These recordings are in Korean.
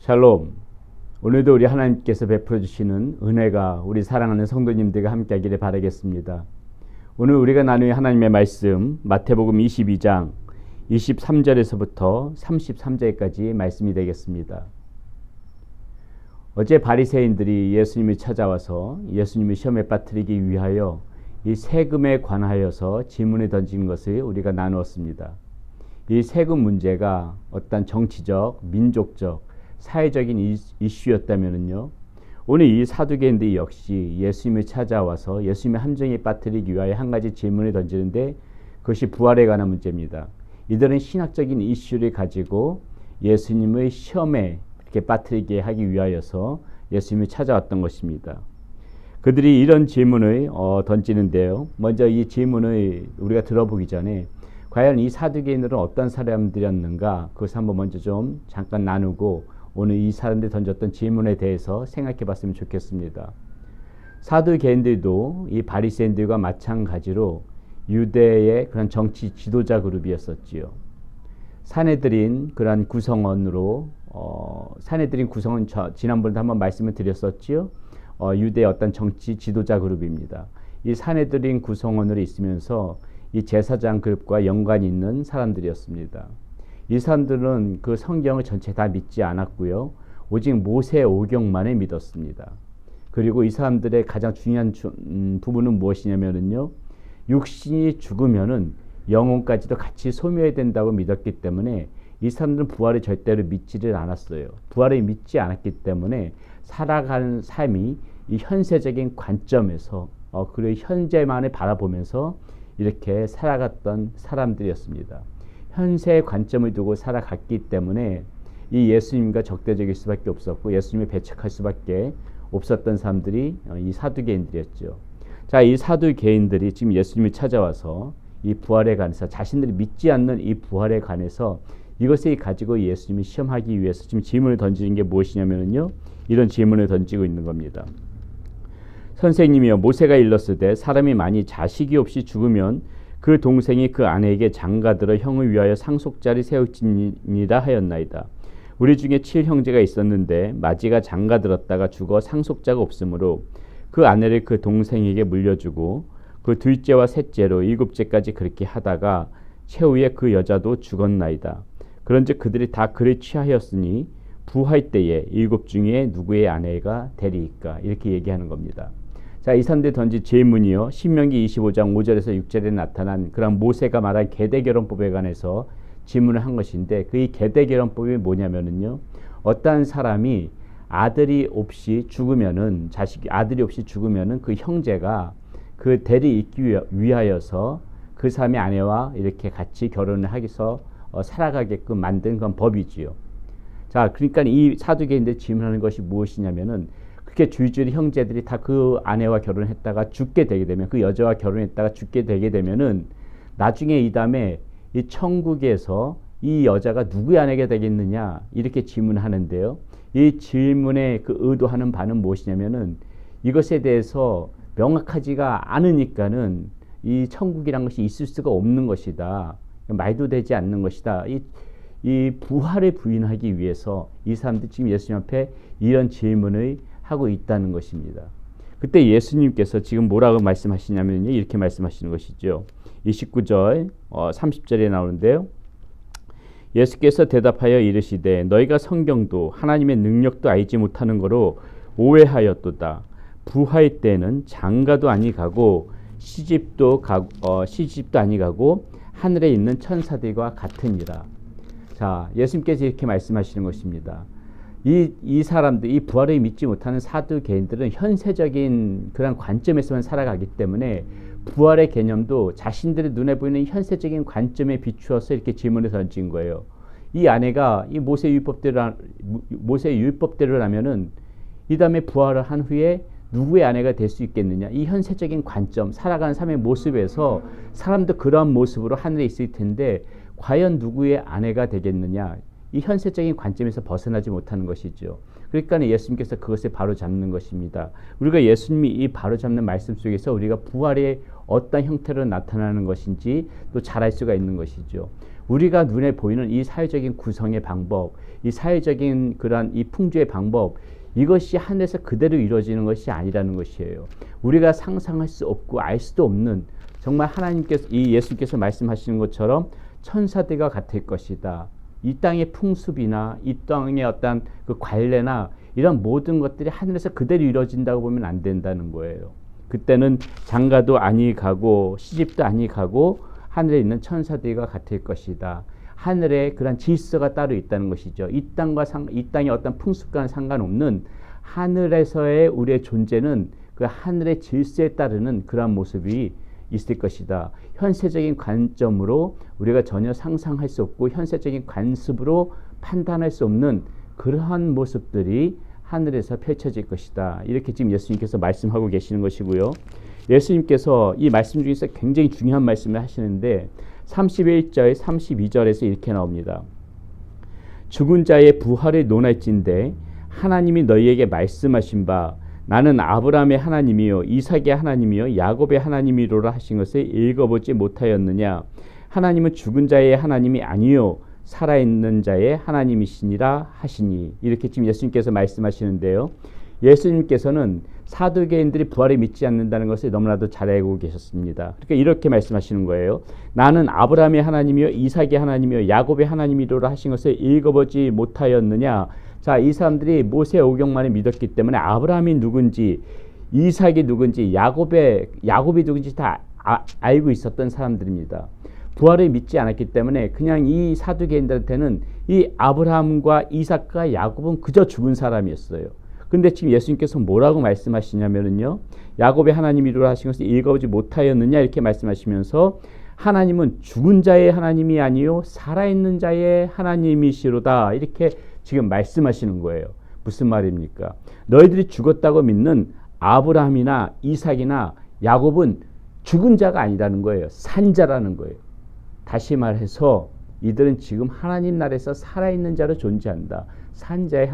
샬롬. 오늘도 우리 하나님께서 베풀어 주시는 은혜가 우리 사랑하는 성도님들과 함께하기를 바라겠습니다. 오늘 우리가 나눌 하나님의 말씀 마태복음 22장 23절에서부터 33절까지 말씀이 되겠습니다. 어제 바리새인들이 예수님을 찾아와서 예수님을 시험에 빠뜨리기 위하여 이 세금에 관하여서 질문을 던진 것을 우리가 나누었습니다. 이 세금 문제가 어떤 정치적, 민족적, 사회적인 이슈였다면요, 오늘 이 사두개인들 역시 예수님을 찾아와서 예수님의 함정에 빠뜨리기 위하여 한 가지 질문을 던지는데 그것이 부활에 관한 문제입니다. 이들은 신학적인 이슈를 가지고 예수님의 시험에 이렇게 빠뜨리게 하기 위하여서 예수님을 찾아왔던 것입니다. 그들이 이런 질문을 던지는데요, 먼저 이 질문을 우리가 들어보기 전에 과연 이 사두개인들은 어떤 사람들이었는가, 그것을 한번 먼저 좀 잠깐 나누고 오늘 이 사람들이 던졌던 질문에 대해서 생각해 봤으면 좋겠습니다. 사두개인들도 이 바리새인들과 마찬가지로 유대의 그런 정치 지도자 그룹이었었지요. 사내들인 그런 구성원으로 사내들인 구성원 지난번에도 한번 말씀을 드렸었지요. 유대의 어떤 정치 지도자 그룹입니다. 이 사내들인 구성원으로 있으면서 이 제사장 그룹과 연관이 있는 사람들이었습니다. 이 사람들은 그 성경을 전체 다 믿지 않았고요, 오직 모세 오경만을 믿었습니다. 그리고 이 사람들의 가장 중요한 부분은 무엇이냐면요, 육신이 죽으면은 영혼까지도 같이 소멸해야 된다고 믿었기 때문에 이 사람들은 부활을 절대로 믿지를 않았어요. 부활을 믿지 않았기 때문에 살아가는 삶이 이 현세적인 관점에서 그리고 현재만을 바라보면서 이렇게 살아갔던 사람들이었습니다. 현세의 관점을 두고 살아갔기 때문에 이 예수님과 적대적일 수밖에 없었고 예수님을 배척할 수밖에 없었던 사람들이 이 사두개인들이었죠. 자, 이 사두개인들이 지금 예수님을 찾아와서 이 부활에 관해서 자신들이 믿지 않는 이 부활에 관해서 이것을 가지고 예수님을 시험하기 위해서 지금 질문을 던지는 게 무엇이냐면요, 이런 질문을 던지고 있는 겁니다. 선생님이여, 모세가 일렀으되 사람이 만일 자식이 없이 죽으면 그 동생이 그 아내에게 장가들어 형을 위하여 상속자를 세울지니라 하였나이다. 우리 중에 7형제가 있었는데 마지가 장가들었다가 죽어 상속자가 없으므로 그 아내를 그 동생에게 물려주고 그 둘째와 셋째로 7째까지 그렇게 하다가 최후에 그 여자도 죽었나이다. 그런즉 그들이 다 그를 취하였으니 부할 때에 7 중에 누구의 아내가 되리이까, 이렇게 얘기하는 겁니다. 자, 이 사람들이 던진 질문이요, 신명기 25장 5절에서 6절에 나타난 그런 모세가 말한 계대결혼법에 관해서 질문을 한 것인데, 그 계대결혼법이 뭐냐면요, 어떠한 사람이 아들이 없이 죽으면은, 아들이 없이 죽으면은 그 형제가 그 대를 잇기 위하여서 그 사람의 아내와 이렇게 같이 결혼을 하기서 살아가게끔 만든 그런 법이지요. 자, 그러니까 이 사두개인들 질문하는 것이 무엇이냐면은, 그렇게 줄줄이 형제들이 다 그 아내와 결혼했다가 죽게 되게 되면, 그 여자와 결혼했다가 죽게 되게 되면은 나중에 이 다음에 이 천국에서 이 여자가 누구의 아내가 되겠느냐, 이렇게 질문하는데요. 이 질문의 그 의도하는 바는 무엇이냐면은, 이것에 대해서 명확하지가 않으니까는 이 천국이란 것이 있을 수가 없는 것이다, 말도 되지 않는 것이다, 이 부활을 부인하기 위해서 이 사람들이 지금 예수님 앞에 이런 질문을 하고 있다는 것입니다. 그때 예수님께서 지금 뭐라고 말씀하시냐면요, 이렇게 말씀하시는 것이죠. 29절 30절에 나오는데요, 예수께서 대답하여 이르시되 너희가 성경도 하나님의 능력도 알지 못하는 거로 오해하였도다. 부할 때는 장가도 아니 가고 시집도 아니 가고 하늘에 있는 천사들과 같으니라. 자, 예수님께서 이렇게 말씀하시는 것입니다. 이 사람들, 이 부활을 믿지 못하는 사두개인들은 현세적인 그런 관점에서만 살아가기 때문에 부활의 개념도 자신들의 눈에 보이는 현세적인 관점에 비추어서 이렇게 질문을 던진 거예요. 이 아내가 이 모세의 율법대로라면은 이 다음에 부활을 한 후에 누구의 아내가 될 수 있겠느냐, 이 현세적인 관점, 살아가는 삶의 모습에서 사람도 그러한 모습으로 하늘에 있을 텐데 과연 누구의 아내가 되겠느냐, 이 현세적인 관점에서 벗어나지 못하는 것이죠. 그러니까 예수님께서 그것을 바로잡는 것입니다. 우리가 예수님이 이 바로잡는 말씀 속에서 우리가 부활의 어떤 형태로 나타나는 것인지 또 잘 알 수가 있는 것이죠. 우리가 눈에 보이는 이 사회적인 구성의 방법, 이 사회적인 그러한 이 풍조의 방법, 이것이 하늘에서 그대로 이루어지는 것이 아니라는 것이에요. 우리가 상상할 수 없고 알 수도 없는, 정말 하나님께서, 이 예수께서 말씀하시는 것처럼 천사들과 같을 것이다. 이 땅의 풍습이나 이 땅의 어떤 그 관례나 이런 모든 것들이 하늘에서 그대로 이루어진다고 보면 안 된다는 거예요. 그때는 장가도 아니 가고 시집도 아니 가고 하늘에 있는 천사들과 같을 것이다. 하늘에 그런 질서가 따로 있다는 것이죠. 이 땅의 어떤 풍습과는 상관없는 하늘에서의 우리의 존재는 그 하늘의 질서에 따르는 그러한 모습이 있을 것이다. 현세적인 관점으로 우리가 전혀 상상할 수 없고 현세적인 관습으로 판단할 수 없는 그러한 모습들이 하늘에서 펼쳐질 것이다. 이렇게 지금 예수님께서 말씀하고 계시는 것이고요. 예수님께서 이 말씀 중에서 굉장히 중요한 말씀을 하시는데 31절, 32절에서 이렇게 나옵니다. 죽은 자의 부활을 논할진대 하나님이 너희에게 말씀하신 바 나는 아브라함의 하나님이요 이삭의 하나님이요 야곱의 하나님이로라 하신 것을 읽어보지 못하였느냐. 하나님은 죽은 자의 하나님이 아니요 살아있는 자의 하나님이시니라 하시니. 이렇게 지금 예수님께서 말씀하시는데요. 예수님께서는 사두개인들이 부활을 믿지 않는다는 것을 너무나도 잘 알고 계셨습니다. 그러니까 이렇게 말씀하시는 거예요. 나는 아브라함의 하나님이요 이삭의 하나님이요 야곱의 하나님이로라 하신 것을 읽어보지 못하였느냐. 자, 이 사람들이 모세 오경만을 믿었기 때문에 아브라함이 누군지 이삭이 누군지 야곱이 누군지 다 알고 있었던 사람들입니다. 부활을 믿지 않았기 때문에 그냥 이 사두개인들한테는 이 아브라함과 이삭과 야곱은 그저 죽은 사람이었어요. 근데 지금 예수님께서 뭐라고 말씀하시냐면요. 야곱의 하나님이로라 하신 것을 읽어보지 못하였느냐 이렇게 말씀하시면서 하나님은 죽은 자의 하나님이 아니요 살아있는 자의 하나님이시로다 이렇게 지금 말씀하시는 거예요. 무슨 말입니까? 너희들이 죽었다고 믿는 아브라함이나 이삭이나 야곱은 죽은 자가 아니라는 거예요. 산 자라는 거예요. 다시 말해서 이들은 지금 하나님 나라에서 살아있는 자로 존재한다. 산 자의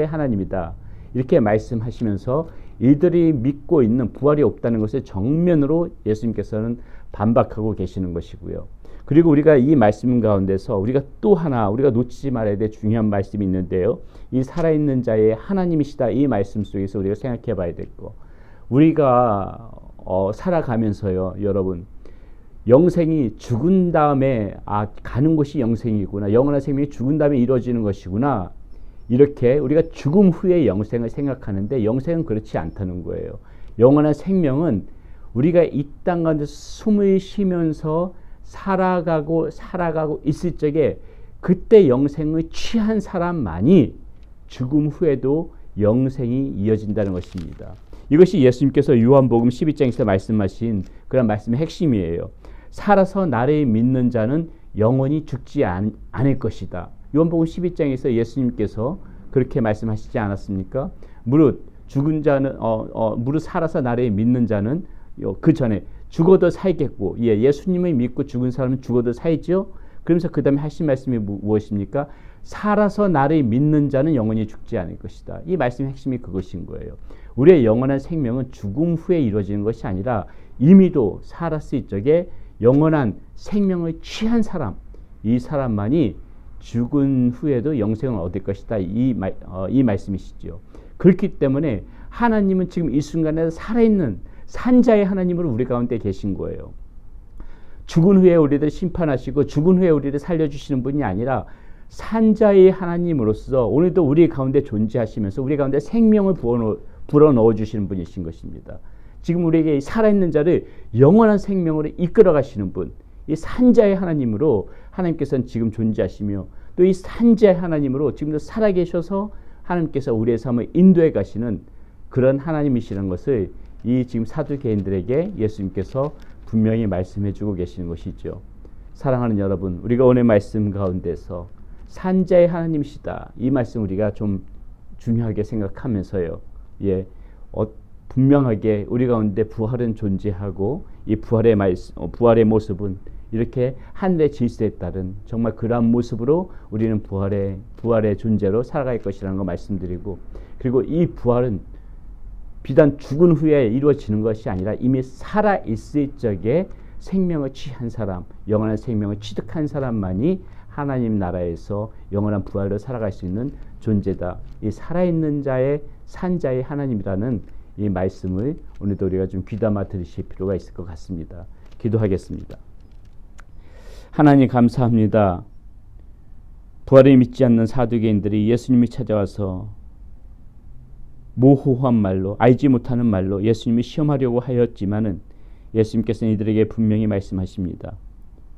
하나님이다. 이렇게 말씀하시면서 이들이 믿고 있는 부활이 없다는 것을 정면으로 예수님께서는 반박하고 계시는 것이고요. 그리고 우리가 이 말씀 가운데서 우리가 또 하나 우리가 놓치지 말아야 될 중요한 말씀이 있는데요. 이 살아있는 자의 하나님이시다. 이 말씀 속에서 우리가 생각해 봐야 될 거. 우리가 살아가면서요. 여러분 영생이 죽은 다음에 가는 곳이 영생이구나. 영원한 생명이 죽은 다음에 이루어지는 것이구나. 이렇게 우리가 죽음 후의 영생을 생각하는데 영생은 그렇지 않다는 거예요. 영원한 생명은 우리가 이 땅 가운데 숨을 쉬면서 살아가고 있을 적에 그때 영생을 취한 사람만이 죽음 후에도 영생이 이어진다는 것입니다. 이것이 예수님께서 요한복음 12장에서 말씀하신 그런 말씀의 핵심이에요. 살아서 나를 믿는 자는 영원히 죽지 않을 것이다. 요한복음 12장에서 예수님께서 그렇게 말씀하시지 않았습니까? 무릇 죽은 자는 무릇 살아서 나를 믿는 자는 그 전에 죽어도 살겠고 예수님을 믿고 죽은 사람은 죽어도 살죠. 그러면서 그 다음에 하신 말씀이 무엇입니까? 살아서 나를 믿는 자는 영원히 죽지 않을 것이다. 이 말씀의 핵심이 그것인 거예요. 우리의 영원한 생명은 죽음 후에 이루어지는 것이 아니라 이미도 살았을 적에 영원한 생명을 취한 사람, 이 사람만이 죽은 후에도 영생을 얻을 것이다. 이 말씀이시죠. 그렇기 때문에 하나님은 지금 이 순간에 살아있는 산자의 하나님으로 우리 가운데 계신 거예요. 죽은 후에 우리를 심판하시고 죽은 후에 우리를 살려주시는 분이 아니라 산자의 하나님으로서 오늘도 우리 가운데 존재하시면서 우리 가운데 생명을 불어넣어 주시는 분이신 것입니다. 지금 우리에게 살아있는 자를 영원한 생명으로 이끌어 가시는 분, 이 산자의 하나님으로 하나님께서는 지금 존재하시며 또 이 산자의 하나님으로 지금도 살아계셔서 하나님께서 우리의 삶을 인도해 가시는 그런 하나님이시라는 것을 이 지금 사두개인들에게 예수님께서 분명히 말씀해 주고 계시는 것이죠. 사랑하는 여러분, 우리가 오늘 말씀 가운데서 산자의 하나님이시다. 이 말씀 우리가 좀 중요하게 생각하면서요. 분명하게 우리 가운데 부활은 존재하고 이 부활의 모습은 이렇게 하늘의 질서에 따른 정말 그러한 모습으로 우리는 부활의 존재로 살아갈 것이라는 걸 말씀드리고, 그리고 이 부활은 비단 죽은 후에 이루어지는 것이 아니라 이미 살아있을 적에 생명을 취한 사람, 영원한 생명을 취득한 사람만이 하나님 나라에서 영원한 부활로 살아갈 수 있는 존재다. 이 살아있는 자의 산 자의 하나님이라는 이 말씀을 오늘도 우리가 좀 귀담아 들으실 필요가 있을 것 같습니다. 기도하겠습니다. 하나님 감사합니다. 부활을 믿지 않는 사두개인들이 예수님이 찾아와서 모호한 말로, 알지 못하는 말로 예수님이 시험하려고 하였지만은 예수님께서는 이들에게 분명히 말씀하십니다.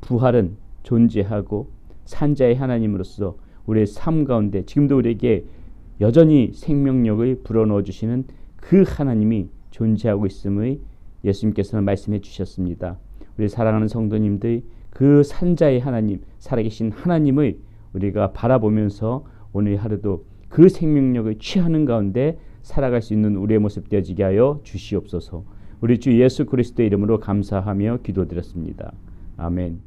부활은 존재하고 산자의 하나님으로서 우리의 삶 가운데 지금도 우리에게 여전히 생명력을 불어넣어 주시는 그 하나님이 존재하고 있음을 예수님께서는 말씀해 주셨습니다. 우리 사랑하는 성도님들, 그 산자의 하나님, 살아계신 하나님을 우리가 바라보면서 오늘 하루도 그 생명력을 취하는 가운데 살아갈 수 있는 우리의 모습 되어지게 하여 주시옵소서. 우리 주 예수 그리스도의 이름으로 감사하며 기도드렸습니다. 아멘.